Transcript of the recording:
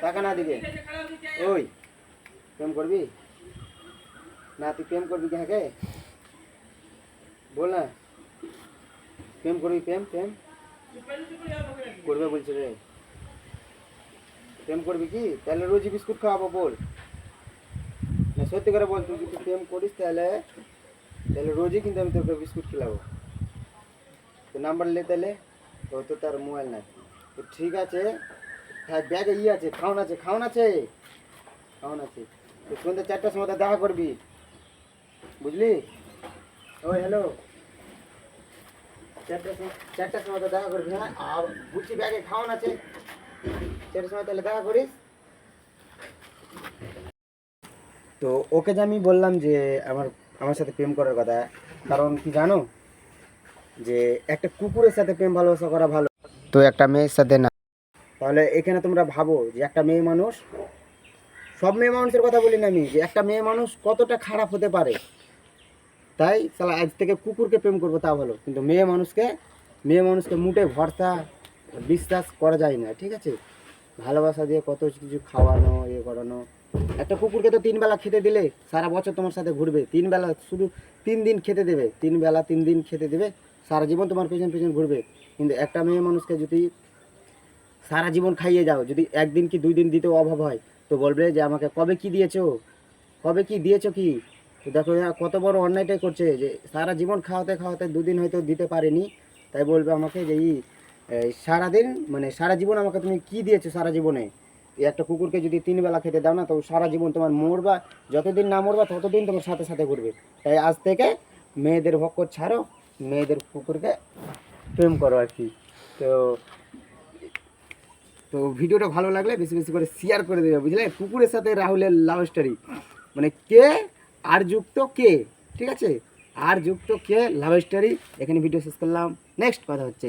টাকা না দিকে ওই প্রেম করবি না? তুই প্রেম করবি কাকে বল না? প্রেম করবি? প্রেম প্রেম করবে বলছে রে। প্রেম করবি কি? তাহলে রোজই বিস্কুট খাওয়াবো বল না? সত্যি করে বল, তুই যদি প্রেম করিস তাহলে তাহলে রোজই কিন্তু আমি তোকে বিস্কুট খেলাবো। তো নাম্বার লে তাহলে। তো তো তার মোবাইল নাই। তো ঠিক আছে, হ্যাঁ ব্যাগে আছে, খাওয়ান আছে, খাওয়ান আছে, খাওয়ান আছে। তো সন্ধ্যে 4টার সময় দেখা করবি, বুঝলি? ওই হ্যালো, 4টার সময় দেখা করবি। হ্যাঁ আর বুঝছি ব্যাগে খাওয়ান আছে, 4টার সময় তাহলে দেখা করিস। তো ওকে যে আমি বললাম যে আমার আমার সাথে প্রেম করার কথা, কারণ কি জানো, যে একটা কুকুরের সাথে প্রেম ভালোবাসা করা ভালো, তো একটা মেয়ের সাথে না। তাহলে এখানে তোমরা ভাবো যে একটা মেয়ে মানুষ, সব মেয়ে মানুষের কথা বলি না আমি, যে একটা মেয়ে মানুষ কতটা খারাপ হতে পারে। তাই সালা আজ থেকে কুকুরকে প্রেম করবো তা ভালো, কিন্তু মেয়ে মানুষকে মুটে ভরসা বিশ্বাস করা যায় না, ঠিক আছে? ভালোবাসা দিয়ে কত কিছু খাওয়ানো, ইয়ে করানো। একটা কুকুরকে তো 3 বেলা খেতে দিলে সারা বছর তোমার সাথে ঘুরবে। 3 বেলা শুধু 3 দিন খেতে দেবে, 3 বেলা 3 দিন খেতে দেবে, সারা জীবন তোমার পেছন পেছন ঘুরবে। কিন্তু একটা মেয়ে মানুষকে যদি সারা জীবন খাইয়ে যাও, যদি 1 দিন কি 2 দিন দিতেও অভাব হয়, তো বলবে যে আমাকে কবে কি দিয়েছো, কবে কি দিয়েছো কি। তো দেখো এরা কত বড় অন্যায়টাই করছে, যে সারা জীবন খাওয়াতে খাওয়াতে 2 দিন হয়তো দিতে পারেনি, তাই বলবে আমাকে যে সারাদিন মানে সারা জীবন আমাকে তুমি কি দিয়েছো সারা জীবনে। এই একটা কুকুরকে যদি 3 বেলা খেতে দাও না, তো সারা জীবন তোমার মরবা, যতদিন না মরবা ততদিন তোমার সাথে সাথে ঘুরবে। তাই আজ থেকে মেয়েদের ভক্কর ছাড়ো, মেয়েদের কুকুরকে প্রেম করো আর কি। তো তো ভিডিওটা ভালো লাগলে বেশি বেশি করে শেয়ার করে দেবে, বুঝলে? কুকুরের সাথে রাহুলের লাভ স্টোরি, মানে কে আর যুক্ত কে, ঠিক আছে? আর যুক্ত কে লাভ স্টোরি। এখানে ভিডিও শেষ করলাম, নেক্সট কথা হচ্ছে।